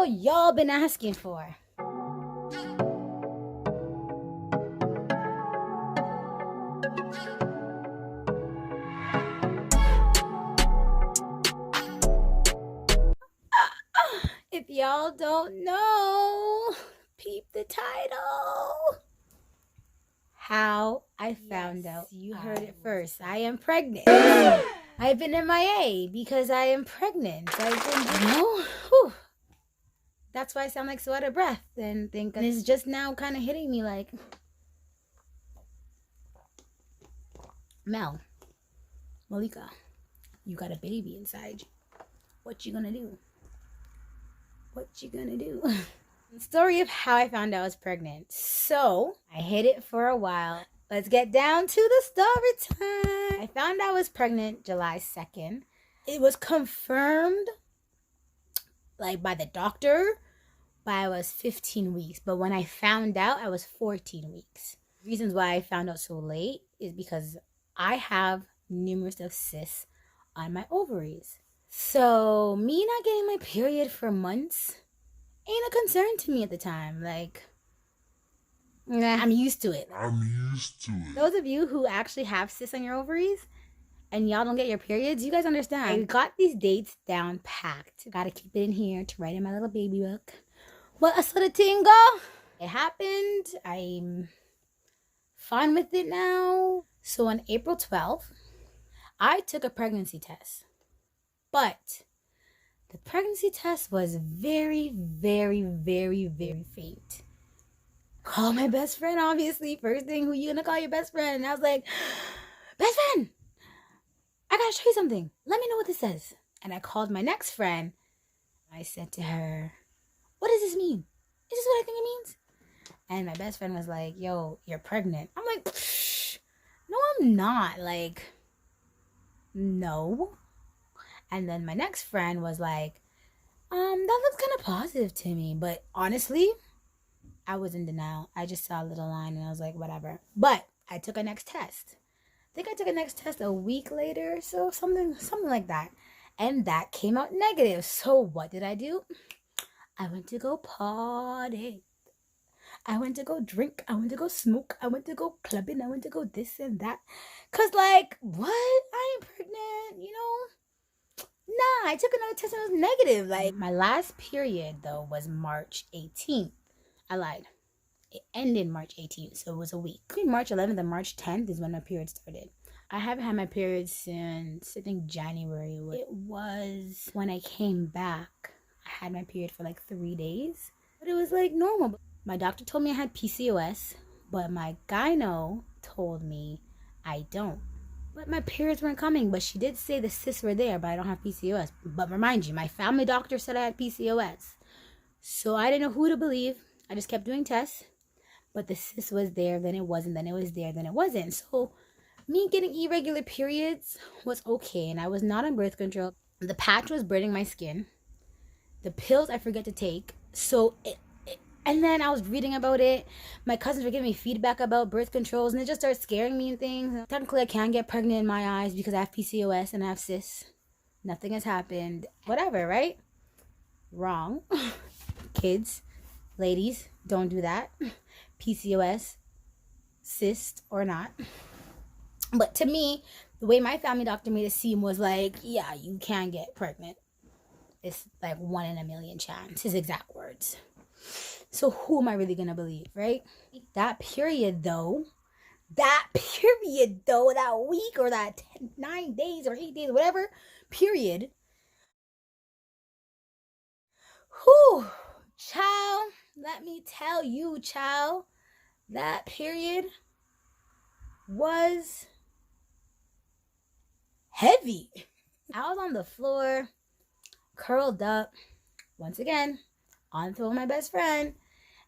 video y'all been asking for. If y'all don't know, peep the title. How I found out. You heard it first. I am pregnant. I've been MIA because I am pregnant. I've been, whew. That's why I sound like so out of breath and think it's just now kind of hitting me like, Malika, you got a baby inside you. What you gonna do? What you gonna do? The story of how I found out I was pregnant. So I hid it for a while. Let's get down to the story time. I found I was pregnant July 2nd. It was confirmed like by the doctor by I was 15 weeks. But when I found out, I was 14 weeks. Reasons why I found out so late is because I have numerous of cysts on my ovaries. So me not getting my period for months ain't a concern to me at the time. Like, I'm used to it. Those of you who actually have cysts on your ovaries and y'all don't get your periods, you guys understand. I got these dates down packed. Gotta keep it in here to write in my little baby book. What a sort of thing go. It happened. I'm fine with it now. So on April 12th, I took a pregnancy test. But the pregnancy test was very, very, very, very faint. Call my best friend, obviously. First thing, who you gonna call your best friend? And I was like, best friend, I gotta show you something. Let me know what this says. And I called my next friend. I said to her, what does this mean? Is this what I think it means? And my best friend was like, yo, you're pregnant. I'm like, no, I'm not. Like, no. And then my next friend was like, that looks kind of positive to me. But honestly, I was in denial. I just saw a little line and I was like, whatever. But I took a next test. I think I took a next test a week later or so, something like that. And that came out negative. So what did I do? I went to go party. I went to go drink. I went to go smoke. I went to go clubbing. I went to go this and that. Because like, what? I ain't pregnant, you know? Nah, I took another test and it was negative. Like, my last period, though, was March 18th. I lied. It ended March 18th, so it was a week. Between March 11th and March 10th is when my period started. I haven't had my period since, I think, January. It was when I came back. I had my period for like 3 days. But it was like normal. My doctor told me I had PCOS, but my gyno told me I don't. But my periods weren't coming, but she did say the cysts were there, but I don't have PCOS. But remind you, my family doctor said I had PCOS. So I didn't know who to believe. I just kept doing tests. But the cyst was there, then it wasn't, then it was there, then it wasn't. So me getting irregular periods was okay, and I was not on birth control. The patch was burning my skin. The pills I forget to take. So and then I was reading about it. My cousins were giving me feedback about birth controls, and it just started scaring me and things. Technically, I can't get pregnant in my eyes because I have PCOS and I have cysts. Nothing has happened. Whatever, right? Wrong. Kids, ladies, don't do that. PCOS, cyst or not. But to me, the way my family doctor made it seem was like, yeah, you can get pregnant. It's like 1 in a million chance, his exact words. So who am I really going to believe, right? That period, though, that week or that 9 days or 8 days, whatever period. Whew, child, let me tell you, child, that period was heavy. I was on the floor, curled up, once again, on the phone with my best friend.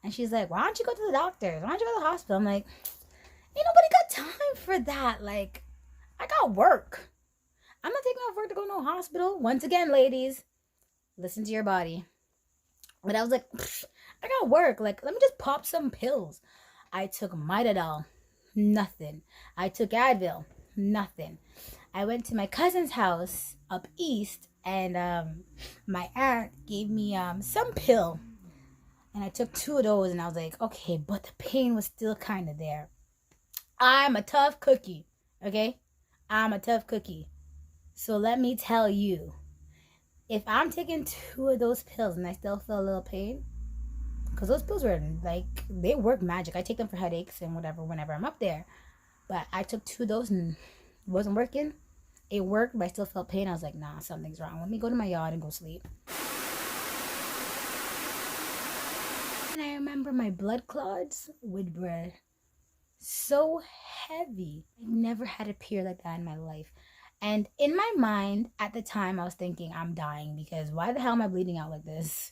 And she's like, why don't you go to the doctor? Why don't you go to the hospital? I'm like, ain't nobody got time for that. Like, I got work. I'm not taking off work to go to no hospital. Once again, ladies, listen to your body. But I was like, I got work. Like, let me just pop some pills. I took Midodol. Nothing. I took Advil. Nothing. I went to my cousin's house up east And my aunt gave me some pill, and I took 2 of those, and I was like, okay, but the pain was still kind of there. I'm a tough cookie, okay? I'm a tough cookie. So let me tell you, if I'm taking 2 of those pills and I still feel a little pain, because those pills were like, they work magic. I take them for headaches and whatever whenever I'm up there. But I took 2 of those and it wasn't working. It worked, but I still felt pain. I was like, nah, something's wrong. Let me go to my yard and go sleep. And I remember my blood clots were so heavy. I never had a period like that in my life. And in my mind, at the time, I was thinking, I'm dying, because why the hell am I bleeding out like this?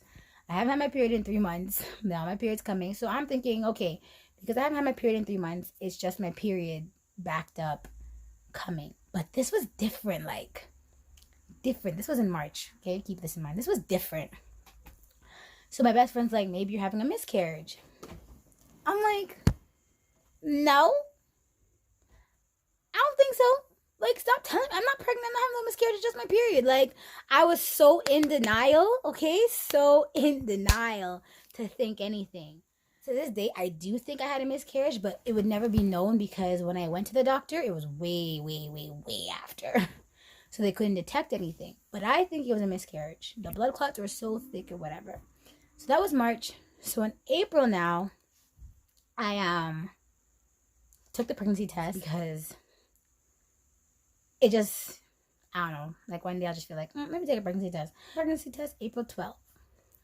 I haven't had my period in 3 months. Now my period's coming. So I'm thinking, okay, because I haven't had my period in 3 months, it's just my period backed up coming. But this was different, like, different. This was in March, okay? Keep this in mind. This was different. So my best friend's like, maybe you're having a miscarriage. I'm like, no, I don't think so. Like, stop telling me. I'm not pregnant. I'm not having no miscarriage. It's just my period. Like, I was so in denial, okay? So in denial to think anything. To this day, I do think I had a miscarriage, but it would never be known because when I went to the doctor, it was way, way, way, way after. So they couldn't detect anything. But I think it was a miscarriage. The blood clots were so thick or whatever. So that was March. So in April now, I took the pregnancy test because it just, I don't know, like one day I'll just feel like, maybe take a pregnancy test. Pregnancy test, April 12th.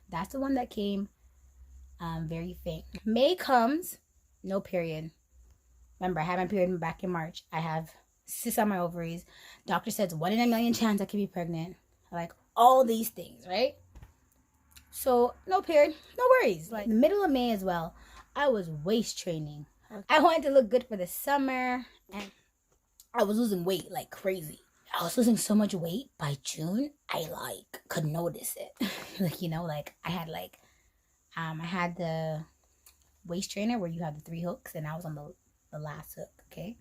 That's the one that came very faint. May comes, no period. Remember, I had my period back in March. I have cysts on my ovaries. Doctor says 1 in a million chance I could be pregnant. Like all these things, right? So no period, no worries. Like in the middle of May as well, I was waist training. I wanted to look good for the summer, and I was losing weight like crazy. I was losing so much weight by June, I like could notice it. Like, you know, like I had the waist trainer where you have the 3 hooks, and I was on the last hook, okay?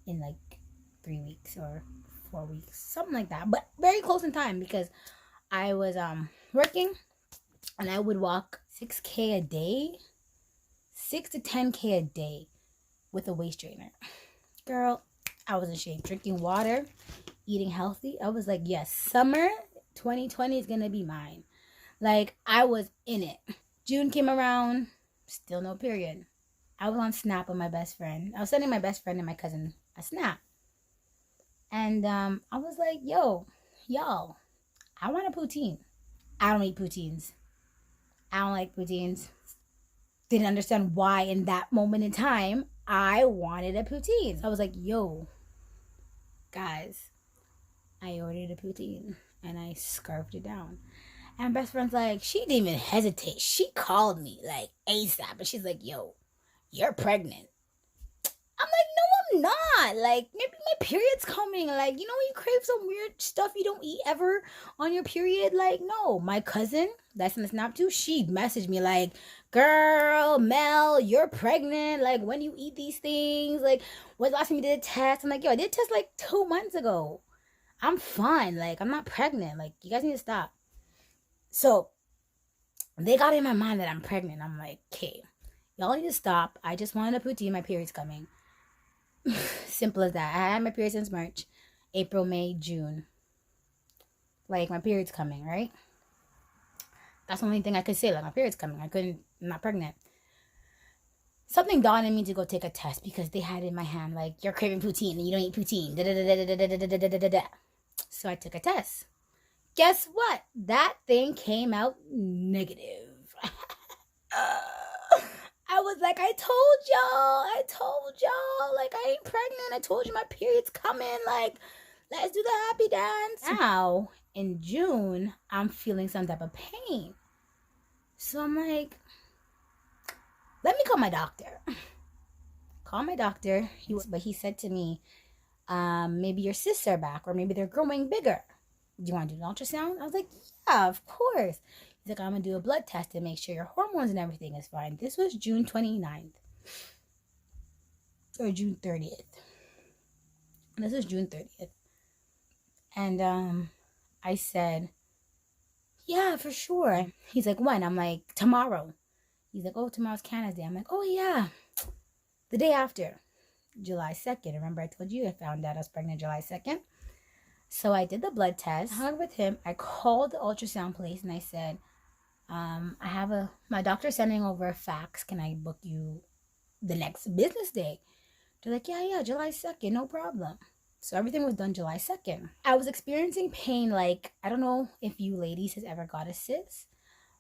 In like 3 weeks or 4 weeks, something like that. But very close in time because I was working, and I would walk 6K a day, 6 to 10K a day with a waist trainer. Girl, I was in shape. Drinking water, eating healthy. I was like, yes, summer 2020 is going to be mine. Like, I was in it. June came around, still no period. I was on Snap with my best friend. I was sending my best friend and my cousin a Snap. And I was like, yo, y'all, I want a poutine. I don't eat poutines. I don't like poutines. Didn't understand why in that moment in time I wanted a poutine. So I was like, yo, guys, I ordered a poutine and I scarfed it down. And my best friend's like, she didn't even hesitate. She called me like ASAP, and she's like, yo, you're pregnant. I'm like, no, I'm not. Like, maybe my period's coming. Like, you know when you crave some weird stuff you don't eat ever on your period? Like, no. My cousin, that's in the Snap too, she messaged me like, girl, Mel, you're pregnant. Like, when you eat these things? Like, when's the last time you did a test? I'm like, yo, I did a test like 2 months ago. I'm fine. Like, I'm not pregnant. Like, you guys need to stop. So, they got in my mind that I'm pregnant. I'm like, okay, y'all need to stop. I just wanted a poutine. My period's coming. Simple as that. I had my period since March, April, May, June. Like, my period's coming, right? That's the only thing I could say. Like, my period's coming. I'm not pregnant. Something dawned on me to go take a test because they had it in my hand, like, you're craving poutine and you don't eat poutine. So I took a test. Guess what? That thing came out negative. I was like, I told y'all, like, I ain't pregnant. I told you my period's coming. Like, let's do the happy dance. Now, in June, I'm feeling some type of pain. So I'm like, let me call my doctor. Call my doctor. He said to me, maybe your cysts are back, or maybe they're growing bigger. Do you want to do an ultrasound? I was like, yeah, of course. He's like, I'm going to do a blood test to make sure your hormones and everything is fine. This was June 29th. Or June 30th. This is June 30th. And I said, yeah, for sure. He's like, when? I'm like, tomorrow. He's like, oh, tomorrow's Canada's Day. I'm like, oh, yeah, the day after, July 2nd. Remember I told you I found out I was pregnant July 2nd? So I did the blood test, hung with him. I called the ultrasound place and I said, my doctor's sending over a fax. Can I book you the next business day? They're like, yeah, July 2nd, no problem. So everything was done July 2nd. I was experiencing pain like, I don't know if you ladies has ever got a cyst,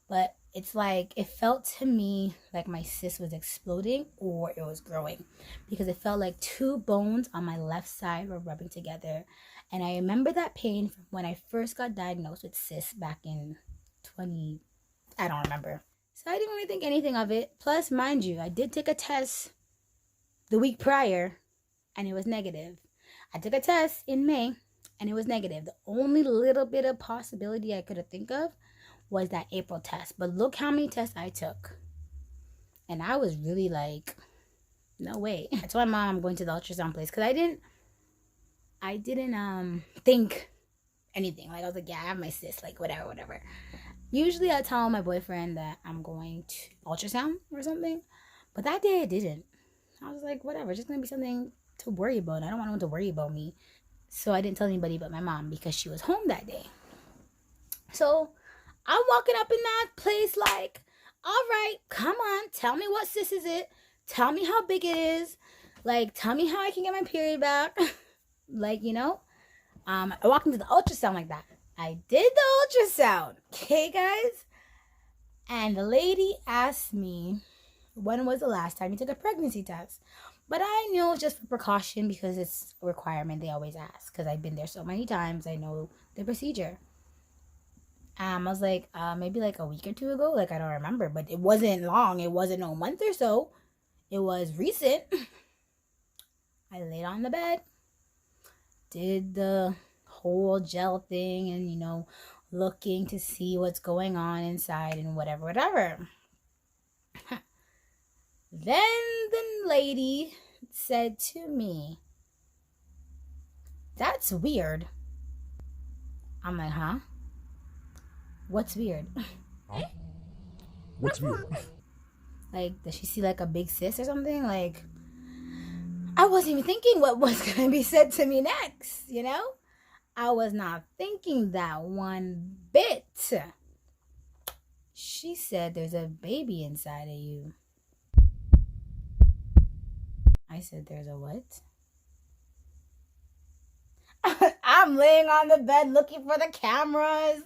but it's like, it felt to me like my cyst was exploding or it was growing, because it felt like two bones on my left side were rubbing together. And I remember that pain from when I first got diagnosed with cysts back in I don't remember. So I didn't really think anything of it. Plus, mind you, I did take a test the week prior and it was negative. I took a test in May and it was negative. The only little bit of possibility I could have think of was that April test. But look how many tests I took. And I was really like, no way. I told my mom I'm going to the ultrasound place because I didn't think anything. Like, I was like, yeah, I have my cyst, like whatever. Usually I tell my boyfriend that I'm going to ultrasound or something, but that day I didn't. I was like, whatever, it's just gonna be something to worry about. I don't want anyone to worry about me. So I didn't tell anybody but my mom because she was home that day. So I'm walking up in that place like, all right, come on, tell me what cyst is it? Tell me how big it is. Like, tell me how I can get my period back. Like, you know, I walked into the ultrasound like that. I did the ultrasound, okay, guys? And the lady asked me, when was the last time you took a pregnancy test? But I knew just for precaution because it's a requirement. They always ask because I've been there so many times. I know the procedure. I was like, maybe like a week or two ago. Like, I don't remember, but it wasn't long. It wasn't no month or so. It was recent. I laid on the bed, did the whole gel thing and, you know, looking to see what's going on inside and whatever. Then the lady said to me, that's weird. I'm like, huh? What's weird? Huh? What's weird? Like, does she see like a big cyst or something? Like, I wasn't even thinking what was going to be said to me next, you know? I was not thinking that one bit. She said, there's a baby inside of you. I said, there's a what? I'm laying on the bed looking for the cameras.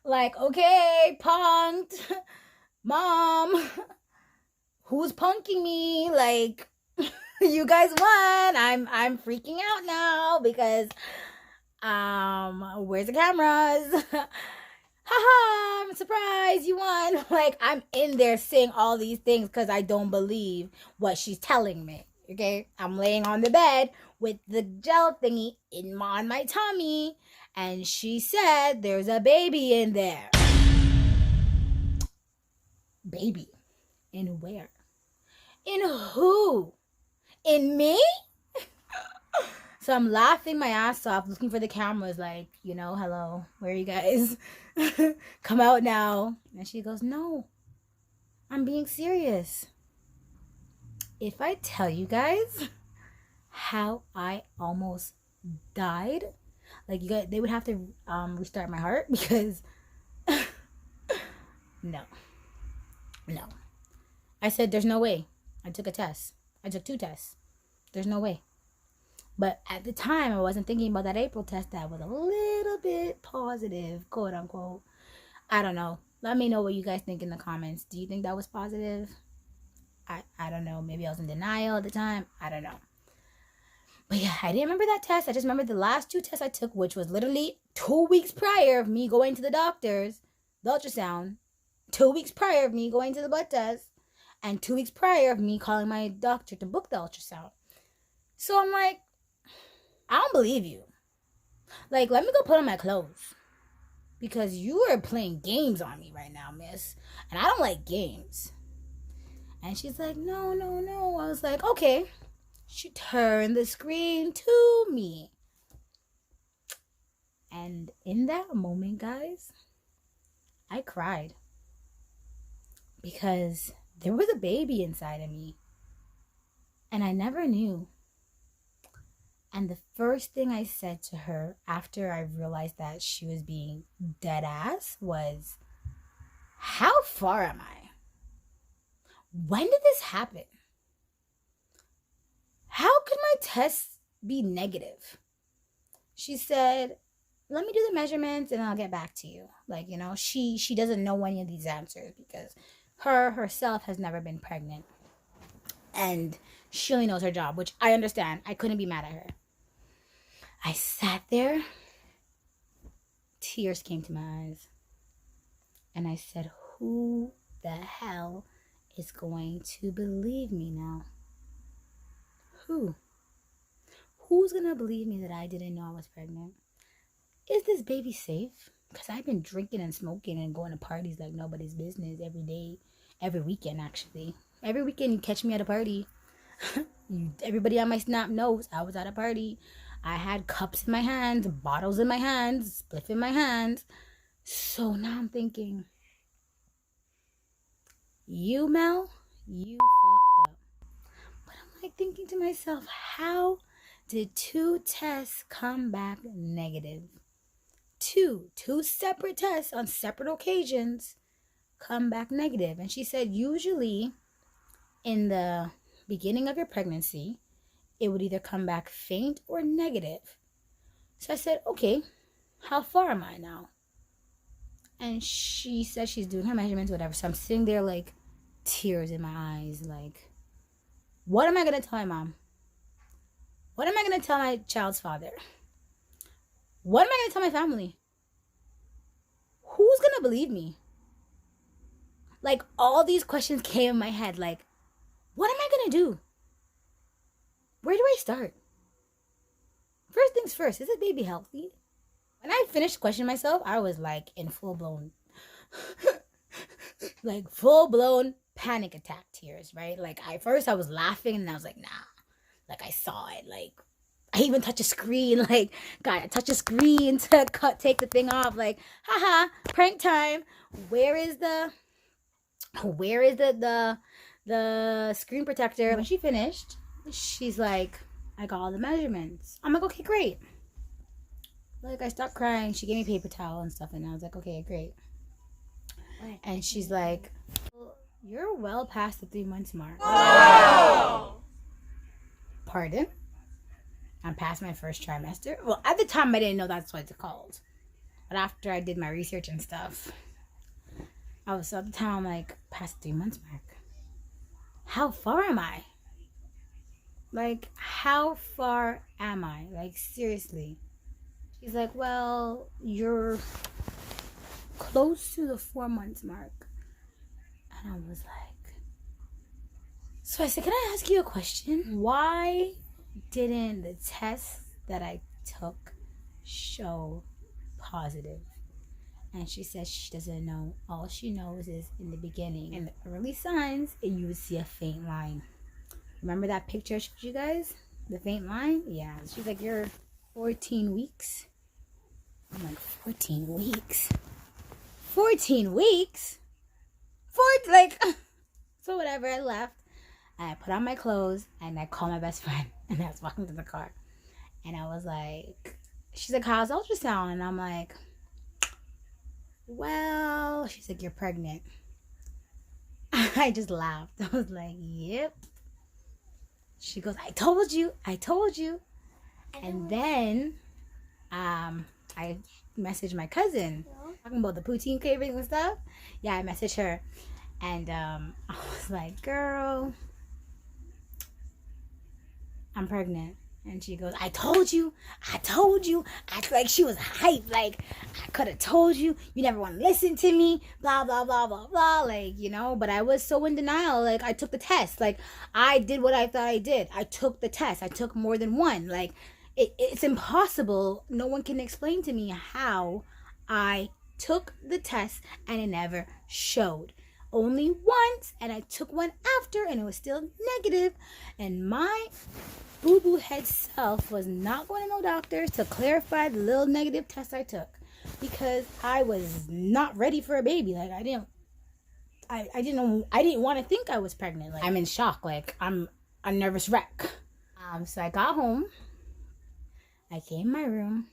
Like, okay, punked. Mom, who's punking me? Like, you guys won. I'm freaking out now because where's the cameras? Haha, I'm surprised you won. Like, I'm in there saying all these things because I don't believe what she's telling me. Okay, I'm laying on the bed with the gel thingy on my tummy, and she said there's a baby in there. Baby? In where? In who? In me? So I'm laughing my ass off, looking for the cameras, like, you know, hello, where are you guys? Come out now. And she goes, no, I'm being serious. If I tell you guys how I almost died, like, you guys, they would have to restart my heart because no. I said, there's no way. I took a test. I took 2 tests. There's no way. But at the time, I wasn't thinking about that April test that was a little bit positive, quote unquote. I don't know. Let me know what you guys think in the comments. Do you think that was positive? I don't know. Maybe I was in denial at the time. I don't know. But yeah, I didn't remember that test. I just remember the last 2 tests I took, which was literally 2 weeks prior of me going to the doctors, the ultrasound, 2 weeks prior of me going to the blood test, and 2 weeks prior of me calling my doctor to book the ultrasound. So I'm like, I don't believe you. Like, let me go put on my clothes. Because you are playing games on me right now, miss. And I don't like games. And she's like, no. I was like, okay. She turned the screen to me. And in that moment, guys, I cried because there was a baby inside of me and I never knew. And the first thing I said to her after I realized that she was being dead ass was, how far am I? When did this happen? How could my test be negative? She said, let me do the measurements and I'll get back to you. Like, you know, she doesn't know any of these answers because herself has never been pregnant. And she only knows her job, which I understand. I couldn't be mad at her. I sat there. Tears came to my eyes. And I said, who the hell is going to believe me now? Who? Who's going to believe me that I didn't know I was pregnant? Is this baby safe? Because I've been drinking and smoking and going to parties like nobody's business every day, every weekend actually. Every weekend you catch me at a party. Everybody on my Snap knows I was at a party. I had cups in my hands, bottles in my hands, spliff in my hands. So now I'm thinking, you, Mel, you fucked up. But I'm like thinking to myself, how did 2 tests come back negative? Two separate tests on separate occasions come back negative. And she said, usually in the beginning of your pregnancy, it would either come back faint or negative. So I said, okay, how far am I now? And she said she's doing her measurements, whatever. So I'm sitting there like tears in my eyes, like, what am I going to tell my mom? What am I going to tell my child's father? What am I going to tell my family? Who's going to believe me? Like, all these questions came in my head. Like, what am I going to do? Where do I start? First things first, is this baby healthy? When I finished questioning myself, I was like in full-blown, like full-blown panic attack tears, right? Like, first I was laughing and I was like, nah. Like, I saw it. Like, I even touched a screen. Like, God, I touched a screen to take the thing off. Like, haha, prank time. Where is the screen protector? When she finished, she's like, I got all the measurements. I'm like, okay, great. Like, I stopped crying. She gave me paper towel and stuff, and I was like, okay, great. And she's like, well, you're well past the 3 months mark. Wow. Pardon? I'm past my first trimester. Well, at the time, I didn't know that's what it's called. But after I did my research and stuff, at the time, I'm like, past the 3 months mark. How far am I? Like, how far am I? Like, seriously. She's like, well, you're close to the 4 months mark. And I was like, so I said, can I ask you a question? Why didn't the test that I took show positive? And she says she doesn't know. All she knows is in the beginning, in the early signs, you would see a faint line. Remember that picture I showed you guys? The faint line? Yeah. She's like, you're 14 weeks. I'm like, 14 weeks? 14 weeks? So whatever, I left. And I put on my clothes and I called my best friend. And I was walking to the car. And I was like, she's like, how's ultrasound? And I'm like, well, she's like, you're pregnant. I just laughed. I was like, yep. She goes, I told you. And then I messaged my cousin, talking about the poutine cravings and stuff. Yeah, I messaged her. And I was like, girl, I'm pregnant. And she goes, I told you. Act like she was hyped. Like, I could have told you. You never want to listen to me. Blah, blah, blah, blah, blah. Like, you know, but I was so in denial. Like, I took the test. Like, I did what I thought I did. I took the test. I took more than one. Like, it's impossible. No one can explain to me how I took the test and it never showed. only once, and I took one after, and it was still negative. And my boo-boo head self was not going to no doctors to clarify the little negative test I took, because I was not ready for a baby. Like, I didn't want to think I was pregnant. Like, I'm in shock. Like, I'm a nervous wreck. So I got home. I came in my room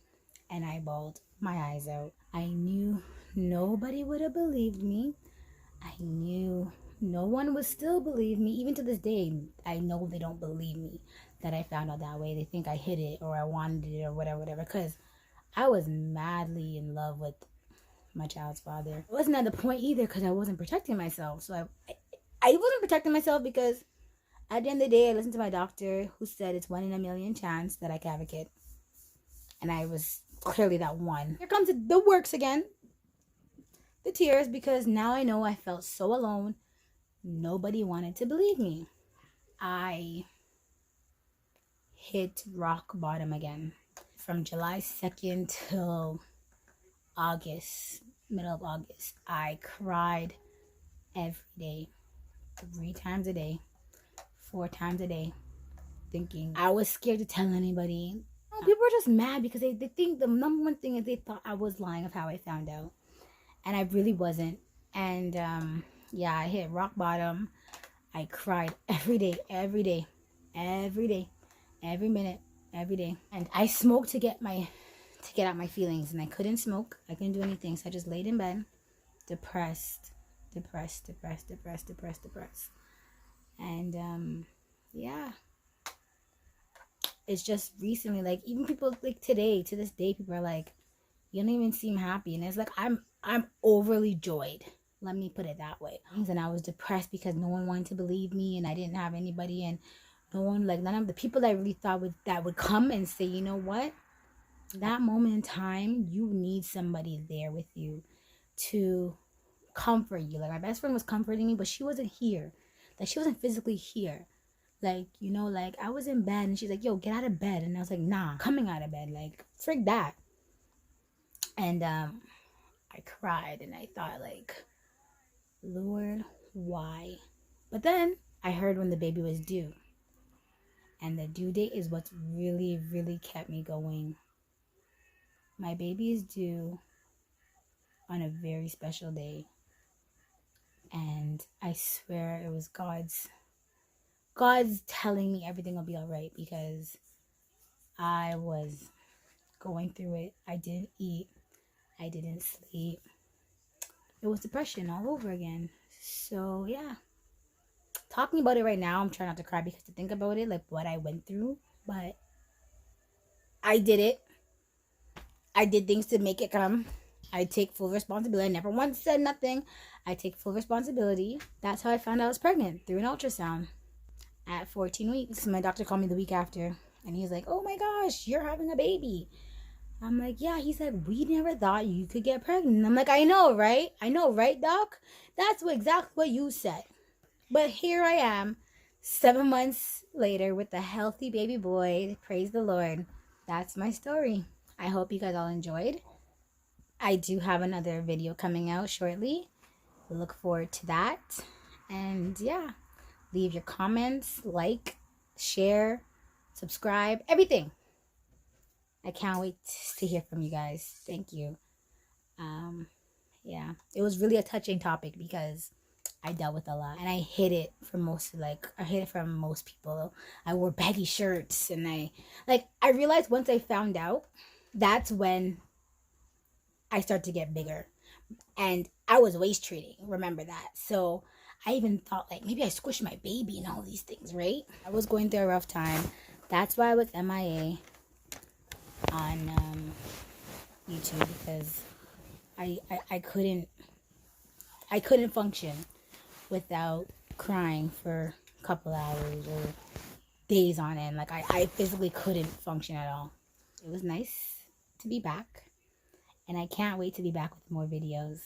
and I bawled my eyes out. I knew nobody would have believed me. I knew no one would still believe me. Even to this day, I know they don't believe me that I found out that way. They think I hid it or I wanted it or whatever, because I was madly in love with my child's father. It wasn't at the point either because I wasn't protecting myself. So I wasn't protecting myself because at the end of the day, I listened to my doctor who said it's 1 in a million chance that I can have a kid. And I was clearly that one. Here comes the works again. The tears, because now I know I felt so alone. Nobody wanted to believe me. I hit rock bottom again. From July 2nd till August, middle of August, I cried every day, 3 times a day, 4 times a day, thinking I was scared to tell anybody. People were just mad because they think the number one thing is they thought I was lying of how I found out. And I really wasn't. And yeah, I hit rock bottom. I cried every day, every day, every day, every minute, every day. And I smoked to get out my feelings, and I couldn't smoke. I couldn't do anything. So I just laid in bed, depressed. And yeah. It's just recently, like, even people like today, to this day, people are like, you don't even seem happy. And it's like, I'm overly joyed. Let me put it that way. And I was depressed because no one wanted to believe me, and I didn't have anybody, and no one, like, none of the people that I really thought would come and say, you know what? That moment in time, you need somebody there with you to comfort you. Like, my best friend was comforting me, but she wasn't here. Like, she wasn't physically here. Like, you know, like, I was in bed and she's like, yo, get out of bed. And I was like, nah, coming out of bed. Like, frig that. And I cried and I thought, like, Lord, why? But then I heard when the baby was due. And the due date is what's really, really kept me going. My baby is due on a very special day. And I swear it was God's telling me everything will be all right, because I was going through it. I didn't eat. I didn't sleep. It was depression all over again. So yeah, talking about it right now, I'm trying not to cry because to think about it, like what I went through, but I did it. I did things to make it come. I take full responsibility. I never once said nothing. I take full responsibility. That's how I found out I was pregnant, through an ultrasound. At 14 weeks, my doctor called me the week after, and he's like, oh my gosh, you're having a baby. I'm like, yeah. He said, we never thought you could get pregnant. I'm like, I know, right? Doc? That's exactly what you said. But here I am, 7 months later with a healthy baby boy. Praise the Lord. That's my story. I hope you guys all enjoyed. I do have another video coming out shortly. Look forward to that. And yeah. Leave your comments, like, share, subscribe, everything. I can't wait to hear from you guys. Thank you. Yeah, it was really a touching topic because I dealt with a lot, and I hid it from most people. I wore baggy shirts, and I realized once I found out, that's when I started to get bigger, and I was waist training. Remember that. So I even thought, like, maybe I squished my baby and all these things, right? I was going through a rough time. That's why I was MIA on YouTube, because I couldn't function without crying for a couple hours or days on end. Like, I physically couldn't function at all. It was nice to be back, and I can't wait to be back with more videos.